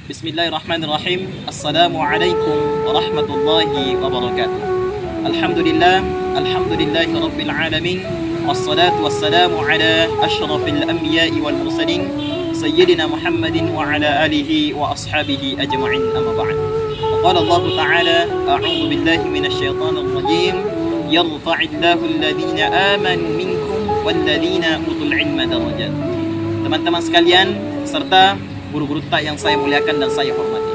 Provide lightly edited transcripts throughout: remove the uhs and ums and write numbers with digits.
Bismillahirrahmanirrahim. Assalamualaikum warahmatullahi wabarakatuh. Alhamdulillah, alhamdulillahi rabbil alamin. Wassalatu wassalamu ala asyrafil anbiya'i wal mursalin sayyidina Muhammadin wa ala alihi wa ashabihi ajma'in, amma ba'd. Qala Allah Ta'ala, a'udzu billahi minasyaitonir rajim. Yarfa'illahu alladhina amanu minkum walladhina utul ilma darajat. Teman-teman sekalian serta guru-guru tak yang saya muliakan dan saya hormati.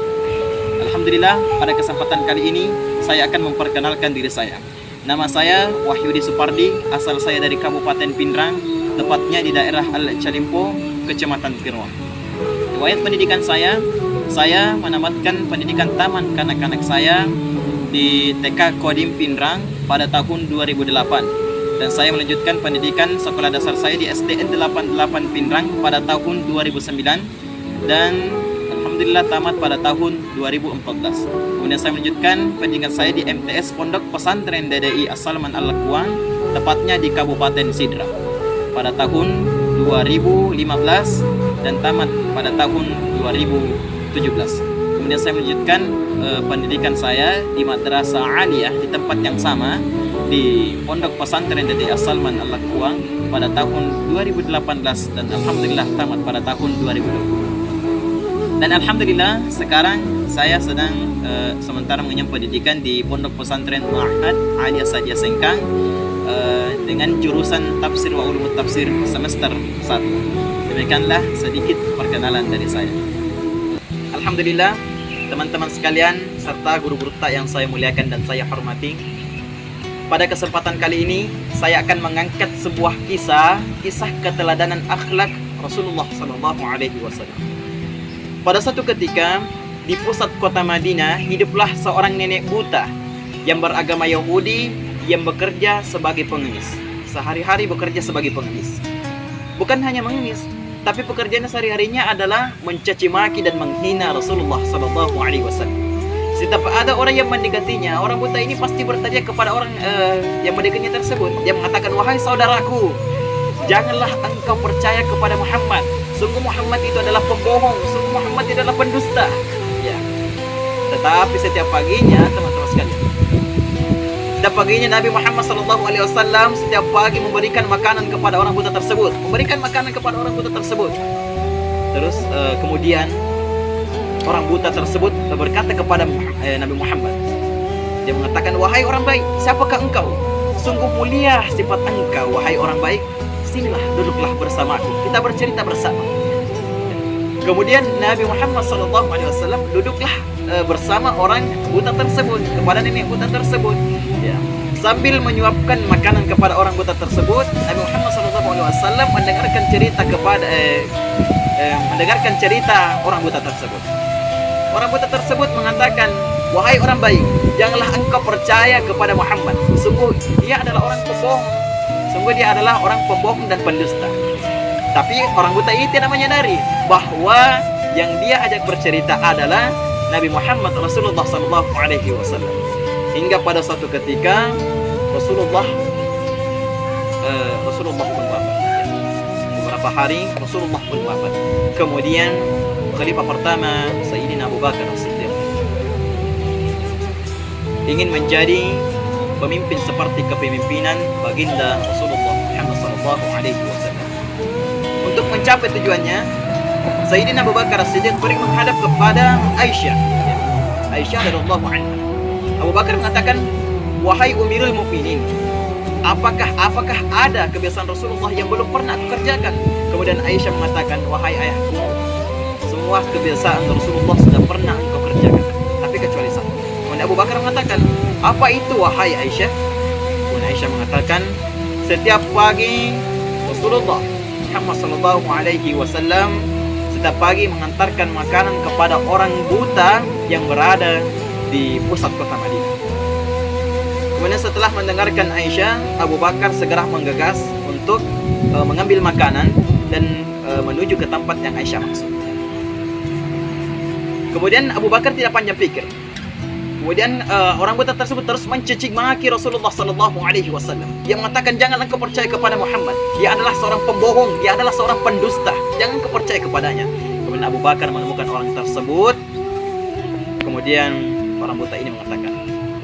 Alhamdulillah, pada kesempatan kali ini saya akan memperkenalkan diri saya. Nama saya Wahyudi Supardi, asal saya dari Kabupaten Pindrang, tepatnya di daerah Al-Calimpo, Kecamatan Pirwa. Riwayat pendidikan saya menamatkan pendidikan taman kanak-kanak saya di TK Kodim Pindrang pada tahun 2008. Dan saya melanjutkan pendidikan sekolah dasar saya di SDN 88 Pindrang pada tahun 2009. Dan alhamdulillah tamat pada tahun 2014. Kemudian saya melanjutkan pendidikan saya di MTS Pondok Pesantren DDI As-Salman Al-Quang, tepatnya di Kabupaten Sidra pada tahun 2015 dan tamat pada tahun 2017. Kemudian saya melanjutkan pendidikan saya di Madrasah Aliyah di tempat yang sama di Pondok Pesantren DDI As-Salman Al-Quang pada tahun 2018 dan alhamdulillah tamat pada tahun 2020. Dan alhamdulillah sekarang saya sedang sementara mengenyam pendidikan di Pondok Pesantren Ma'had Aliyah Sadia Sengkang dengan jurusan Tafsir wa Ulumut Tafsir semester 1. Demikianlah sedikit perkenalan dari saya. Alhamdulillah teman-teman sekalian serta guru-guru tak yang saya muliakan dan saya hormati. Pada kesempatan kali ini saya akan mengangkat sebuah kisah keteladanan akhlak Rasulullah SAW. Pada suatu ketika di pusat kota Madinah hiduplah seorang nenek buta yang beragama Yahudi yang bekerja sebagai pengemis. Sehari-hari bekerja sebagai pengemis. Bukan hanya mengemis, tapi pekerjaan sehari-harinya adalah mencaci maki dan menghina Rasulullah SAW. Setiap ada orang yang mendekatinya, orang buta ini pasti bertanya kepada orang yang mendekatinya tersebut. Dia mengatakan, "Wahai saudaraku, janganlah engkau percaya kepada Muhammad. Sungguh Muhammad itu adalah pembohong. Sungguh Muhammad itu adalah pendusta." Ya. Tetapi setiap paginya, teman-teman sekalian, setiap paginya Nabi Muhammad SAW setiap pagi memberikan makanan kepada orang buta tersebut. Terus kemudian orang buta tersebut berkata kepada Nabi Muhammad. Dia mengatakan, "Wahai orang baik, siapakah engkau? Sungguh mulia sifat engkau, wahai orang baik. Sinilah, duduklah bersamaku, kita bercerita bersama." Kemudian Nabi Muhammad SAW duduklah bersama orang buta tersebut, kepada nenek buta tersebut, ya. Sambil menyuapkan makanan kepada orang buta tersebut, Nabi Muhammad SAW mendengarkan cerita orang buta tersebut. Orang buta tersebut mengatakan, "Wahai orang baik, janganlah engkau percaya kepada Muhammad. Sungguh dia adalah orang pembohong. Sungguh dia adalah orang pembohong dan pendusta." Tapi orang buta ini tidak menyadari bahwa yang dia ajak bercerita adalah Nabi Muhammad Rasulullah SAW. Hingga pada suatu ketika Rasulullah pun wafat. Beberapa hari Rasulullah pun wafat. Kemudian Khalifah pertama Sayyidina Abu Bakar As-Siddiq ingin menjadi pemimpin seperti kepemimpinan baginda Rasulullah Muhammad SAW. Untuk mencapai tujuannya, Sayyidina Abu Bakar As-Siddiq pergi menghadap kepada Aisyah radhiyallahu anha. Abu Bakar mengatakan, "Wahai Umirul Mukminin, apakah ada kebiasaan Rasulullah yang belum pernah aku kerjakan?" Kemudian Aisyah mengatakan, "Wahai ayahku, semua kebiasaan Rasulullah sudah pernah engkau kerjakan, tapi kecuali satu." Kemudian Abu Bakar mengatakan, "Apa itu wahai Aisyah?" Kemudian Aisyah mengatakan, "Setiap pagi Rasulullah Muhammad SAW setiap pagi mengantarkan makanan kepada orang buta yang berada di pusat kota Madinah." Kemudian setelah mendengarkan Aisyah, Abu Bakar segera menggegas untuk mengambil makanan dan menuju ke tempat yang Aisyah maksud. Kemudian Abu Bakar tidak panjang pikir. Kemudian orang buta tersebut terus mencaci maki Rasulullah SAW. Dia mengatakan, "Jangan engkau percaya kepada Muhammad. Dia adalah seorang pembohong, dia adalah seorang pendusta. Jangan engkau percaya kepadanya." Kemudian Abu Bakar menemukan orang tersebut. Kemudian orang buta ini mengatakan,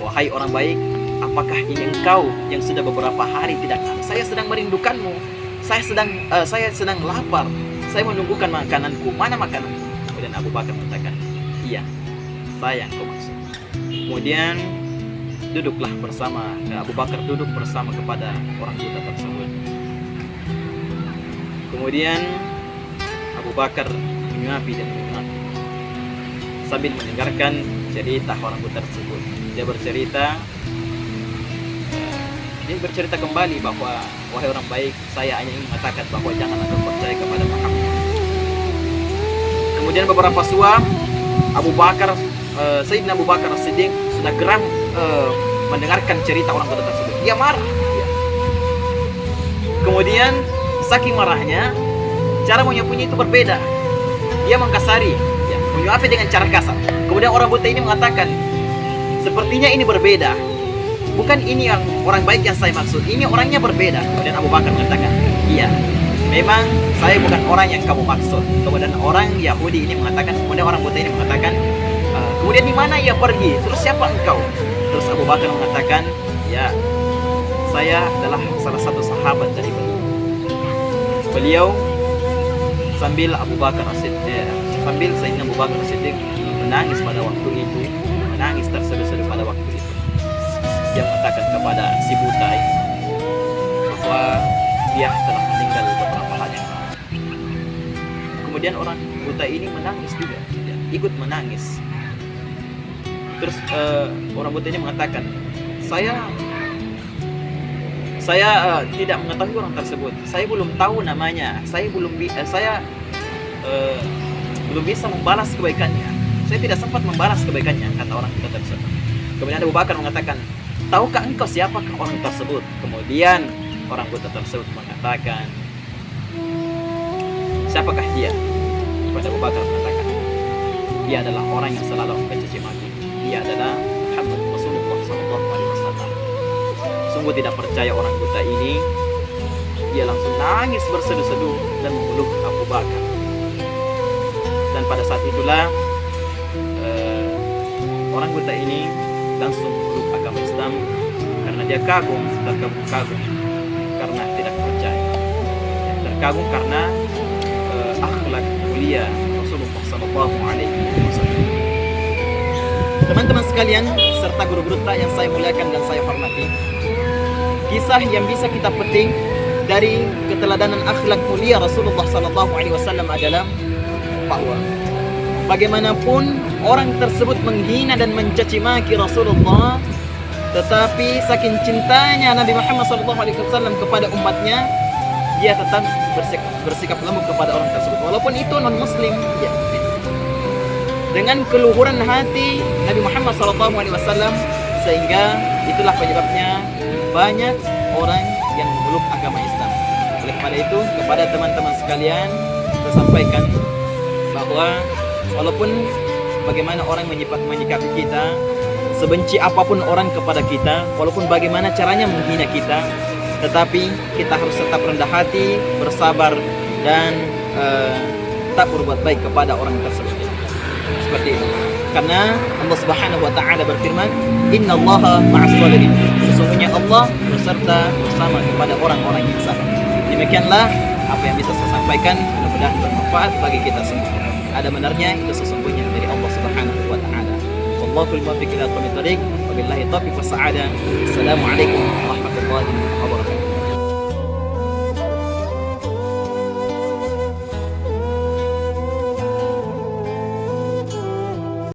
wahai orang baik, apakah ini engkau yang sudah beberapa hari tidak? Saya sedang merindukanmu. Saya sedang lapar. Saya menunggukan makananku. Mana makananku? Kemudian Abu Bakar mengatakan, iya, saya yang kau maksud. Kemudian duduklah bersama, Abu Bakar duduk bersama kepada orang buta tersebut. Kemudian Abu Bakar menyuapi dan menyuapi sambil mendengarkan cerita orang buta tersebut. Dia bercerita kembali bahwa, wahai orang baik, saya hanya ingin mengatakan bahwa janganlah kau percaya kepada Muhammad. Kemudian beberapa suam, Sayyidina Abu Bakar As-Siddiq sudah geram mendengarkan cerita orang buta tersebut. Dia marah. Kemudian saking marahnya, cara menyuapinya itu berbeda. Dia mengkasari, menyuapi dengan cara kasar. Kemudian orang buta ini mengatakan, sepertinya ini berbeda. Bukan ini yang orang baik yang saya maksud. Ini orangnya berbeda. Kemudian Abu Bakar mengatakan, iya, memang saya bukan orang yang kamu maksud. Kemudian orang Yahudi ini mengatakan, kemudian orang buta ini mengatakan, kemudian di mana ia pergi? Terus siapa engkau? Terus Abu Bakar mengatakan, ya, saya adalah salah satu sahabat dari beliau. Sambil Sayyidina Abu Bakar As-Siddiq menangis pada waktu itu, menangis terseduh-seduh pada waktu itu. Dia mengatakan kepada si buta ini bahwa dia telah meninggal beberapa hari yang lalu. Kemudian orang buta ini menangis juga, ikut menangis. Terus orang buta ini mengatakan, saya tidak mengetahui orang tersebut. Saya belum tahu namanya. Saya belum bisa membalas kebaikannya. Saya tidak sempat membalas kebaikannya, kata orang buta tersebut. Kemudian Abu Bakar mengatakan, tahukah engkau siapakah orang tersebut? Kemudian orang buta tersebut mengatakan, siapakah dia? Kepada Abu Bakar mengatakan, dia adalah orang yang selalu mencaci maki. Dia adalah Muhammad Rasulullah SAW. Sungguh tidak percaya orang buta ini. Dia langsung nangis berseduh-seduh dan memeluk Abu Bakar. Dan pada saat itulah orang buta ini langsung memeluk agama Islam karena dia terkagum karena tidak percaya, terkagum karena akhlak mulia Rasulullah SAW. Teman-teman sekalian serta guru-guru yang saya muliakan dan saya hormati, kisah yang bisa kita petik dari keteladanan akhlak mulia Rasulullah SAW adalah bahwa bagaimanapun orang tersebut menghina dan mencaci maki Rasulullah, tetapi saking cintanya Nabi Muhammad SAW kepada umatnya, dia tetap bersikap lembut kepada orang tersebut, walaupun itu non Muslim. Dengan keluhuran hati Nabi Muhammad SAW, sehingga itulah penyebabnya banyak orang yang memeluk agama Islam. Oleh karena itu, kepada teman-teman sekalian, saya sampaikan bahwa walaupun bagaimana orang menyikapi kita, sebenci apapun orang kepada kita, walaupun bagaimana caranya menghina kita, tetapi kita harus tetap rendah hati, bersabar, dan tak berbuat baik kepada orang tersebut. Seperti itu. Karena Allah Subhanahu wa taala berfirman, "Innallaha ma'as shalihin." Sesungguhnya Allah bersama kepada orang-orang yang sabar. Demikianlah apa yang bisa saya sampaikan, mudah-mudahan bermanfaat bagi kita semua. Ada benarnya itu sesungguhnya dari Allah Subhanahu wa taala. Wallahul muwaffiq ila aqwamit thoriq, wabillahi taufiq was sa'adah. Assalamualaikum warahmatullahi wabarakatuh.